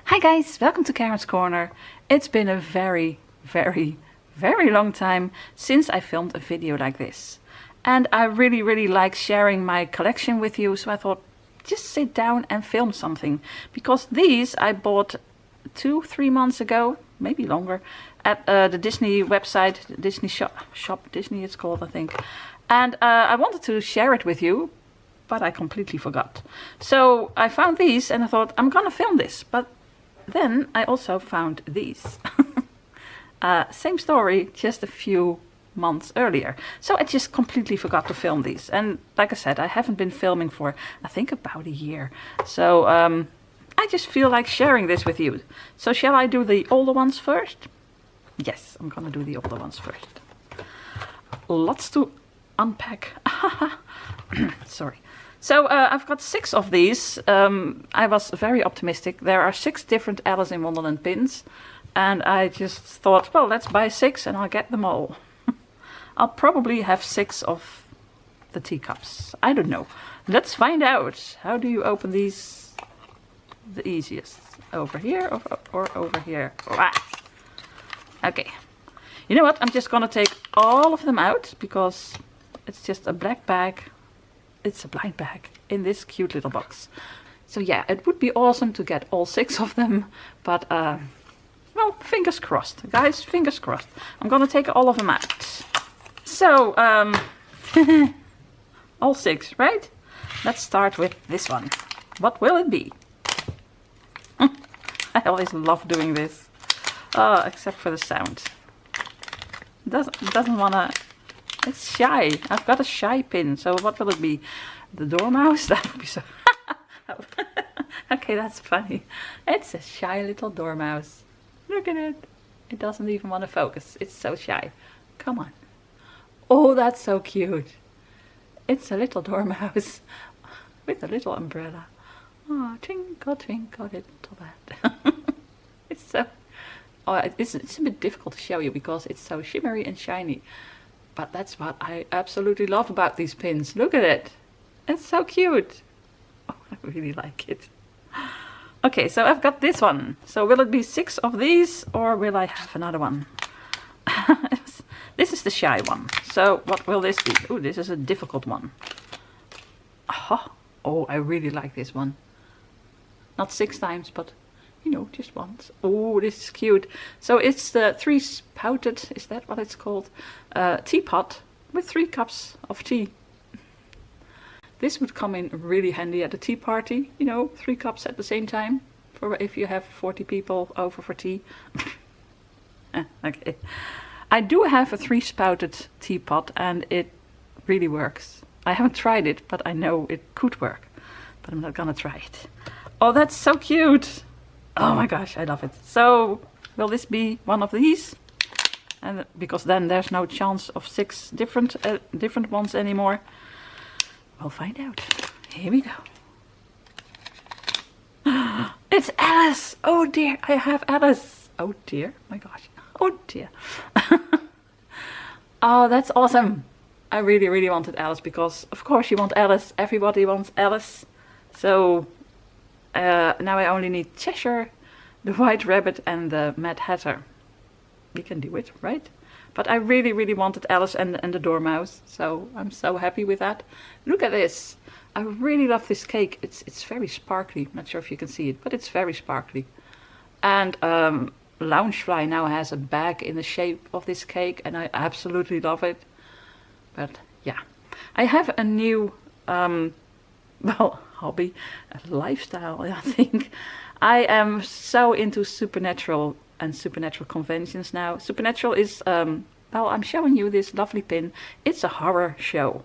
Hi guys, welcome to Karen's Corner. It's been a very long time since I filmed a video like this. And I really like sharing my collection with you, so I thought just sit down and film something. Because these I bought 2-3 months ago, maybe longer, at the Disney website, Disney shop Disney it's called, I think. And I wanted to share it with you, but I completely forgot. So I found these and I thought I'm gonna film this, but then I also found these. Same story, just a few months earlier. So I just completely forgot to film these. And like I said, I haven't been filming for, I think, about a year. So I just feel like sharing this with you. So shall I do the older ones first? Yes, I'm gonna do the older ones first. Lots to unpack. Sorry. So I've got 6 of these. I was very optimistic. There are 6 different Alice in Wonderland pins. And I just thought, well, let's buy 6 and I'll get them all. I'll probably have 6 of the teacups. I don't know. Let's find out. How do you open these the easiest? Over here or over here? Ah. Okay. You know what? I'm just gonna take all of them out because it's just a black bag. It's a blind bag in this cute little box. So yeah, it would be awesome to get all 6 of them, but well, fingers crossed, guys, fingers crossed. I'm gonna take all of them out. So, all 6, right? Let's start with this one. What will it be? I always love doing this. Oh, except for the sound. Doesn't wanna. It's shy. I've got a shy pin, so what will it be? The dormouse? That would be so... Okay, that's funny. It's a shy little dormouse. Look at it. It doesn't even want to focus. It's so shy. Come on. Oh, that's so cute. It's a little dormouse with a little umbrella. Oh, twinkle, twinkle, little bat. It's so... Oh, it's a bit difficult to show you because it's so shimmery and shiny. But that's what I absolutely love about these pins. Look at it. It's so cute. Oh, I really like it. Okay, so I've got this one. So will it be 6 of these or will I have another one? This is the shy one. So what will this be? Oh, this is a difficult one. Oh, I really like this one. Not 6 times, but you know, just once. Oh, this is cute. So it's the 3-spouted, is that what it's called? Teapot with 3 cups of tea. This would come in really handy at a tea party, you know, 3 cups at the same time, for if you have 40 people over for tea. Okay. I do have a 3-spouted teapot and it really works. I haven't tried it, but I know it could work. But I'm not gonna try it. Oh, that's so cute! Oh my gosh, I love it. So, will this be one of these? And because then there's no chance of 6 different ones anymore. We'll find out. Here we go. It's Alice! Oh dear, I have Alice! Oh dear, my gosh. Oh dear. Oh, that's awesome. I really wanted Alice because, of course, you want Alice. Everybody wants Alice. So, now I only need Cheshire, the White Rabbit and the Mad Hatter. We can do it, right? But I really wanted Alice and the Dormouse, so I'm so happy with that. Look at this. I really love this cake. It's very sparkly. I'm not sure if you can see it, but it's very sparkly. And Loungefly now has a bag in the shape of this cake, and I absolutely love it. But yeah, I have a new, well, hobby, a lifestyle, I think. I am so into supernatural and supernatural conventions now. Supernatural is, well, I'm showing you this lovely pin. It's a horror show.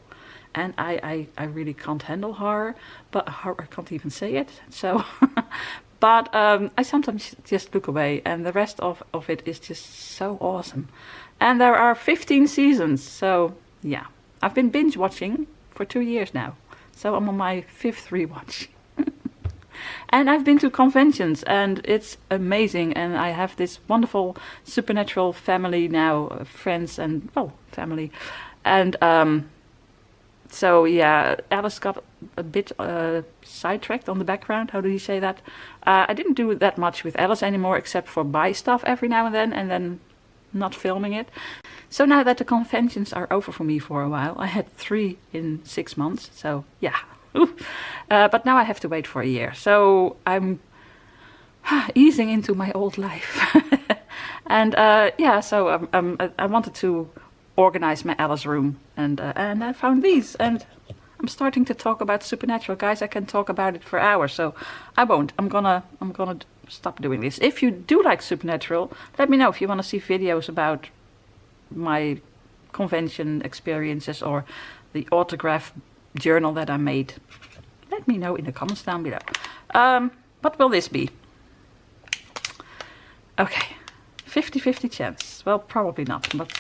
And I really can't handle horror, but I can't even say it. So, but I sometimes just look away and the rest of it is just so awesome. And there are 15 seasons. So yeah, I've been binge watching for 2 years now. So I'm on my 5th rewatch. And I've been to conventions and it's amazing, and I have this wonderful supernatural family now, friends and, well, family. And So yeah, Alice got a bit sidetracked on the background. How do you say that? I didn't do that much with Alice anymore, except for buy stuff every now and then not filming it. So now that the conventions are over for me for a while, I had 3 in 6 months. So yeah, but now I have to wait for a year. So I'm easing into my old life. And yeah, so I wanted to organize my Alice room, and I found these, and I'm starting to talk about Supernatural. Guys, I can talk about it for hours, so I won't. I'm gonna stop doing this. If you do like Supernatural, let me know if you want to see videos about my convention experiences or the autograph journal that I made. Let me know in the comments down below. What will this be? Okay, 50-50 chance. Well, probably not, but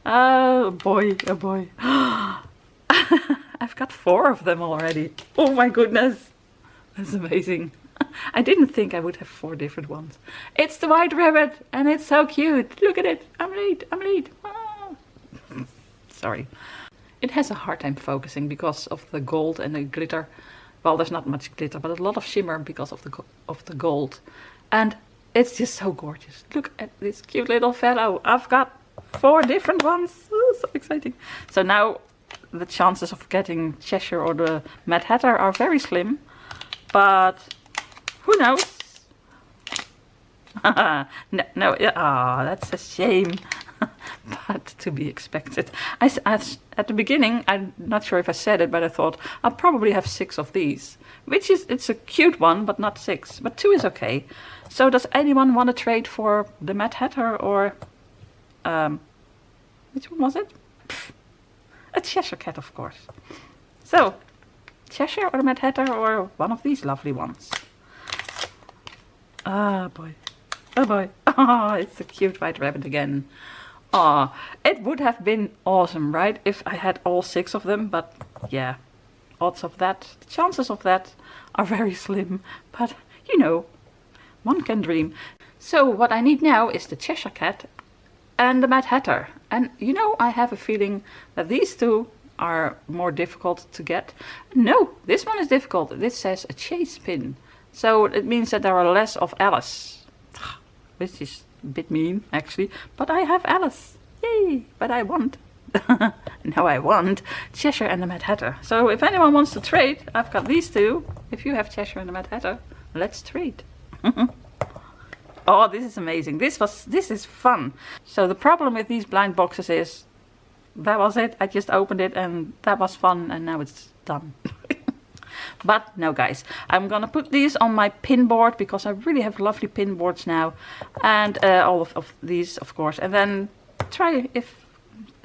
oh boy, oh boy. I've got 4 of them already. Oh my goodness, that's amazing. I didn't think I would have 4 different ones. It's the White Rabbit, and it's so cute. Look at it. I'm late. I'm late. Ah. Sorry. It has a hard time focusing because of the gold and the glitter. Well, there's not much glitter, but a lot of shimmer because of the gold. And it's just so gorgeous. Look at this cute little fellow. I've got 4 different ones. Oh, so exciting. So now the chances of getting Cheshire or the Mad Hatter are very slim. But who knows? no, that's a shame. But to be expected. At the beginning, I'm not sure if I said it, but I thought I'll probably have 6 of these. It's a cute one, but not 6. But 2 is okay. So does anyone want to trade for the Mad Hatter or... which one was it? A Cheshire Cat, of course. So, Cheshire or the Mad Hatter or one of these lovely ones. Ah, boy. Oh boy. Oh, it's a cute White Rabbit again. Ah, it would have been awesome, right? If I had all 6 of them, but yeah. Odds of that, the chances of that are very slim. But, you know, one can dream. So what I need now is the Cheshire Cat and the Mad Hatter. And you know, I have a feeling that these 2 are more difficult to get. No, this one is difficult. This says a chase pin. So it means that there are less of Alice. Which is a bit mean, actually. But I have Alice. Yay! But I want. No, I want Cheshire and the Mad Hatter. So if anyone wants to trade, I've got these 2. If you have Cheshire and the Mad Hatter, let's trade. Oh, this is amazing. This is fun. So the problem with these blind boxes is that was it. I just opened it and that was fun, and now it's done. But no, guys, I'm gonna put these on my pin board because I really have lovely pin boards now, and all of these, of course, and then try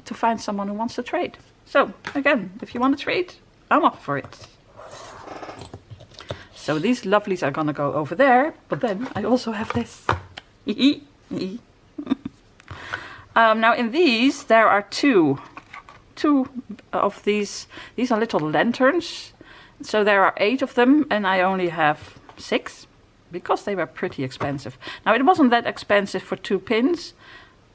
to find someone who wants to trade. So again, if you want to trade, I'm up for it. So these lovelies are gonna go over there, but then I also have this. Now in these there are two of these. These are little lanterns. So there are 8 of them, and I only have 6 because they were pretty expensive. Now it wasn't that expensive for 2 pins,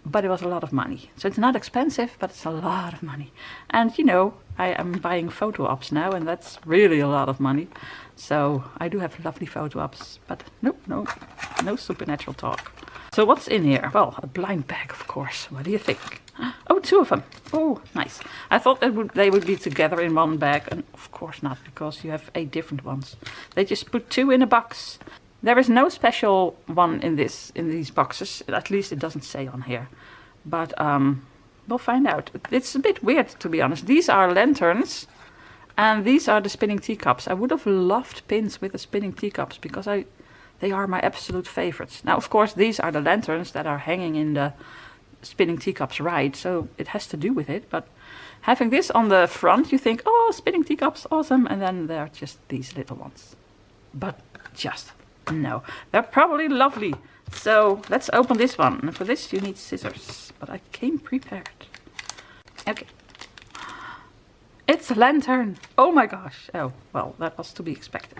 but it was a lot of money. So it's not expensive, but it's a lot of money. And you know, I am buying photo ops now, and that's really a lot of money. So I do have lovely photo ops, but no Supernatural talk. So what's in here? Well, a blind bag, of course. What do you think? Oh, 2 of them. Oh, nice. I thought they would be together in one bag, and of course not, because you have 8 different ones. They just put 2 in a box. There is no special one in these boxes. At least it doesn't say on here. But we'll find out. It's a bit weird, to be honest. These are lanterns, and these are the spinning teacups. I would have loved pins with the spinning teacups because they are my absolute favorites. Now, of course, these are the lanterns that are hanging in the spinning teacups ride, so it has to do with it. But having this on the front, you think, oh, spinning teacups, awesome. And then they're just these little ones. But just no. They're probably lovely. So let's open this one. And for this, you need scissors. But I came prepared. Okay. It's a lantern. Oh my gosh. Oh, well, that was to be expected.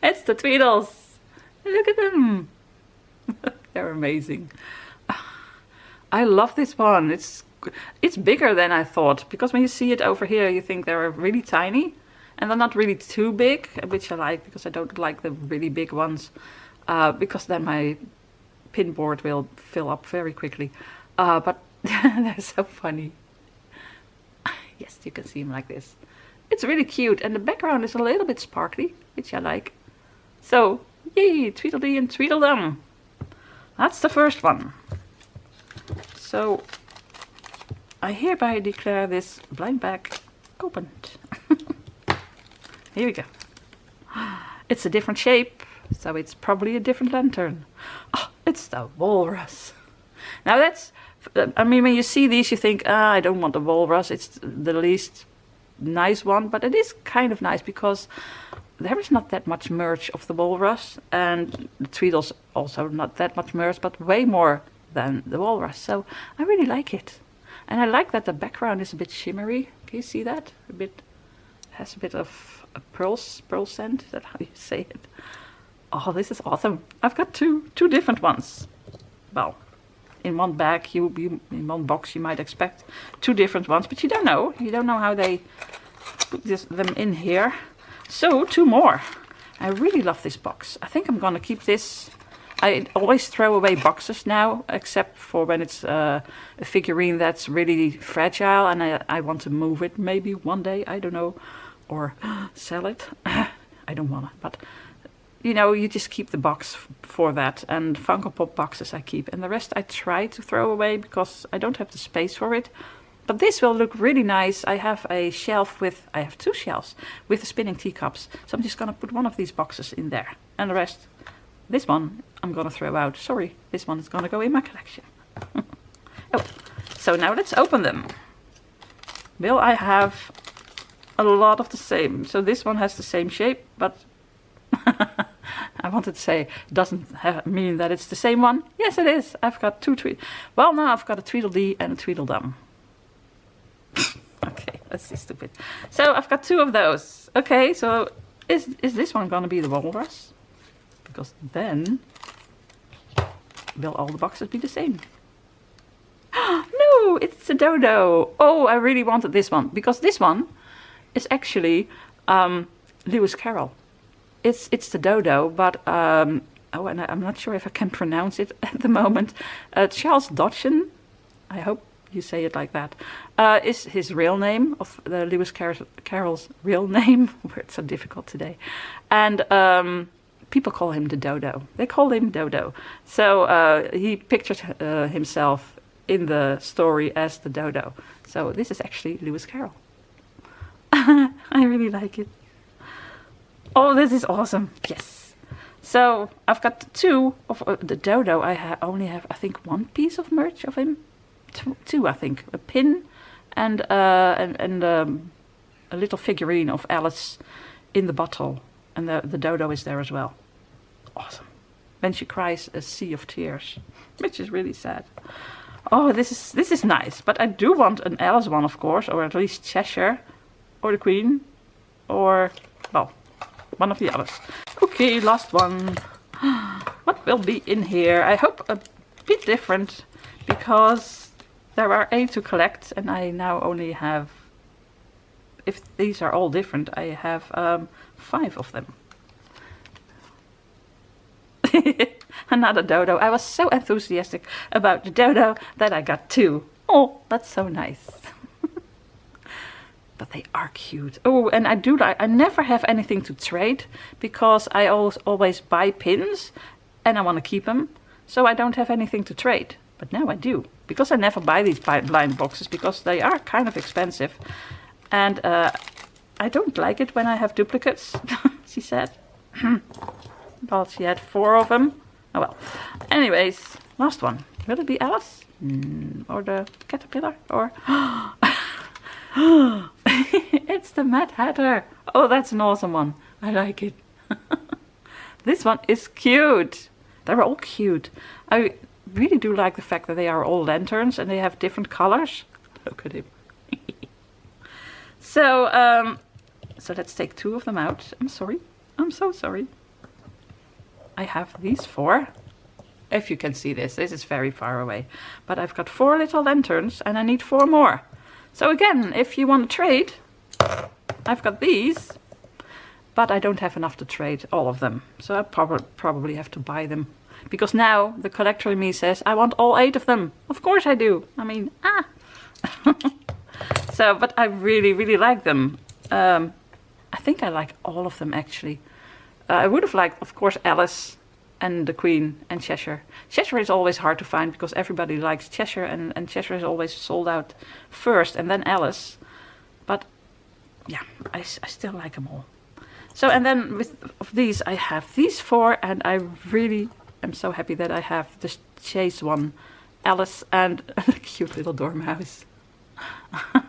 It's the Tweedles. Look at them. They're amazing. I love this one. It's it's bigger than I thought, because when you see it over here, you think they're really tiny, and they're not really too big, which I like, because I don't like the really big ones, because then my pin board will fill up very quickly. But they're so funny. Yes, you can see them like this. It's really cute, and the background is a little bit sparkly, which I like. So, yay, Tweedledee and Tweedledum. That's the first one. So, I hereby declare this blind bag opened. Here we go. It's a different shape, so it's probably a different lantern. Oh, it's the walrus. Now that's, I mean, when you see these, you think, I don't want the walrus. It's the least nice one, but it is kind of nice because there is not that much merch of the walrus, and the Tweedle's also not that much merch, but way more than the walrus. So I really like it. And I like that the background is a bit shimmery. Can you see that? A bit, has a bit of a pearl scent. Is that how you say it? Oh, this is awesome. I've got two different ones. Well, in one bag, in one box, you might expect two different ones, but you don't know. You don't know how they put them in here. So, two more. I really love this box. I think I'm gonna keep this. I always throw away boxes now, except for when it's a figurine that's really fragile and I want to move it maybe one day, I don't know, or sell it. I don't wanna, but you know, you just keep the box for that. And Funko Pop boxes I keep, and the rest I try to throw away because I don't have the space for it. But this will look really nice. I have a shelf with, I have two shelves with the spinning teacups. So I'm just gonna put one of these boxes in there. And the rest, this one, I'm gonna throw out. Sorry, this one is gonna go in my collection. Oh, so now let's open them. Will I have a lot of the same? So this one has the same shape, but I wanted to say doesn't mean that it's the same one. Yes, it is. I've got two well, now I've got a Tweedledee and a Tweedledum. Okay, that's just stupid. So I've got two of those. Okay, so is this one gonna be the walrus? Because then will all the boxes be the same? No, it's a dodo. Oh, I really wanted this one because this one is actually Lewis Carroll. It's the dodo, but oh, and I'm not sure if I can pronounce it at the moment. Charles Dodgson, I hope you say it like that, is his real name, of the Lewis Carroll's real name. Words so difficult today. And people call him the dodo. They call him Dodo. So he pictured himself in the story as the dodo. So this is actually Lewis Carroll. I really like it. Oh, this is awesome. Yes. So I've got two of the dodo. I only have, I think, one piece of merch of him. Two, I think. A pin and a little figurine of Alice in the bottle. And the dodo is there as well. Awesome. When she cries a sea of tears, which is really sad. Oh, this is nice. But I do want an Alice one, of course, or at least Cheshire, or the Queen, or, well, one of the others. Okay, last one. What will be in here? I hope a bit different, because there are 8 to collect, and I now only have, if these are all different, I have 5 of them. Another dodo. I was so enthusiastic about the dodo that I got 2. Oh, that's so nice. But they are cute. Oh, and I do like, I never have anything to trade because I always buy pins and I want to keep them. So I don't have anything to trade. But now I do, because I never buy these blind boxes because they are kind of expensive. And I don't like it when I have duplicates, she said. Well, she had 4 of them. Oh well. Anyways, last one. Will it be Alice? Or the caterpillar? Or... It's the Mad Hatter. Oh, that's an awesome one. I like it. This one is cute. They're all cute. I really do like the fact that they are all lanterns and they have different colors. Look at him. So let's take 2 of them out. I'm sorry. I'm so sorry. I have these 4. If you can see this. This is very far away. But I've got 4 little lanterns and I need 4 more. So again, if you want to trade, I've got these. But I don't have enough to trade all of them. So I probably have to buy them. Because now the collector in me says, I want all 8 of them. Of course I do. I mean, So, but I really, really like them. I think I like all of them actually. I would have liked, of course, Alice and the Queen and Cheshire. Cheshire is always hard to find because everybody likes Cheshire and Cheshire is always sold out first and then Alice. But yeah, I still like them all. So, and then with of these, I have these 4 and I really am so happy that I have this Chase one, Alice and a cute little dormouse.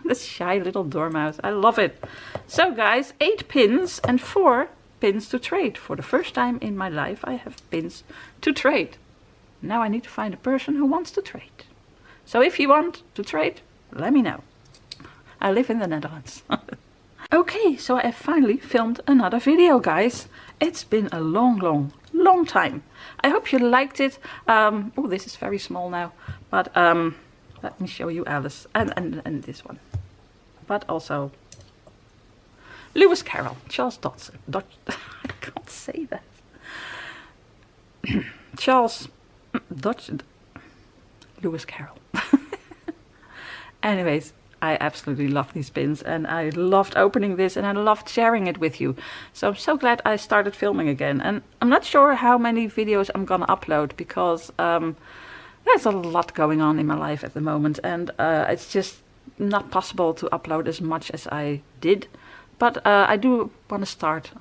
This shy little dormouse. I love it. So guys, 8 pins and 4 pins to trade. For the first time in my life I have pins to trade. Now I need to find a person who wants to trade. So if you want to trade, let me know. I live in the Netherlands. Okay, so I have finally filmed another video, guys. It's been a long time. I hope you liked it. Oh, this is very small now. But let me show you Alice and this one. But also Lewis Carroll, Charles Dodson. I can't say that. Charles Dodson. Lewis Carroll. Anyways, I absolutely love these pins and I loved opening this and I loved sharing it with you. So I'm so glad I started filming again. And I'm not sure how many videos I'm gonna upload because there's a lot going on in my life at the moment and it's just not possible to upload as much as I did. But I do want to start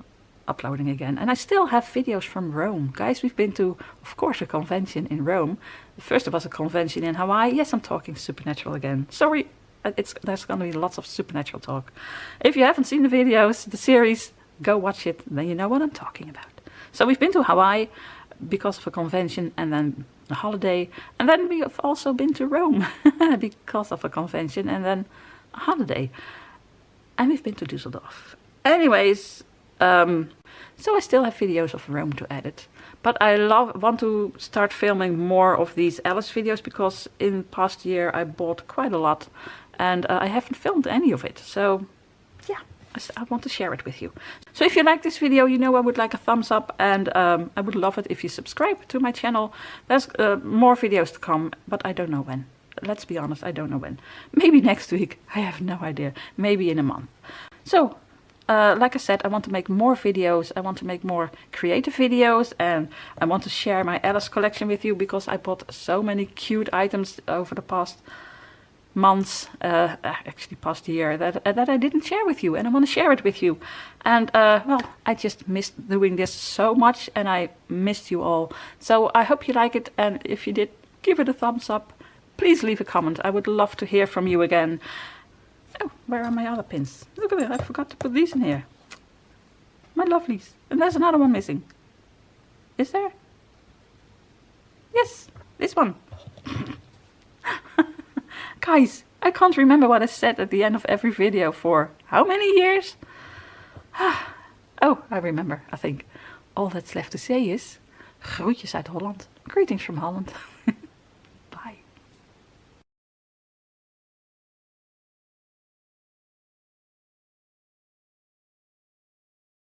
uploading again. And I still have videos from Rome. Guys, we've been to, of course, a convention in Rome. First there was a convention in Hawaii. Yes, I'm talking supernatural again. Sorry, there's going to be lots of supernatural talk. If you haven't seen the videos, the series, go watch it. Then you know what I'm talking about. So we've been to Hawaii because of a convention and then a holiday. And then we have also been to Rome because of a convention and then a holiday. And we've been to Düsseldorf. Anyways, so I still have videos of Rome to edit. But I want to start filming more of these Alice videos because in past year I bought quite a lot and I haven't filmed any of it. So yeah, I want to share it with you. So if you like this video, you know I would like a thumbs up and I would love it if you subscribe to my channel. There's more videos to come, but I don't know when. Let's be honest, I don't know when. Maybe next week, I have no idea. Maybe in a month. So, like I said, I want to make more videos. I want to make more creative videos. And I want to share my Alice collection with you because I bought so many cute items over the past months, actually past year, that I didn't share with you. And I want to share it with you. And, well, I just missed doing this so much and I missed you all. So I hope you like it. And if you did, give it a thumbs up. Please leave a comment. I would love to hear from you again. Oh, where are my other pins? Look at that, I forgot to put these in here. My lovelies. And there's another one missing. Is there? Yes, this one. Guys, I can't remember what I said at the end of every video for how many years? Oh, I remember, I think. All that's left to say is, groetjes uit Holland. Greetings from Holland.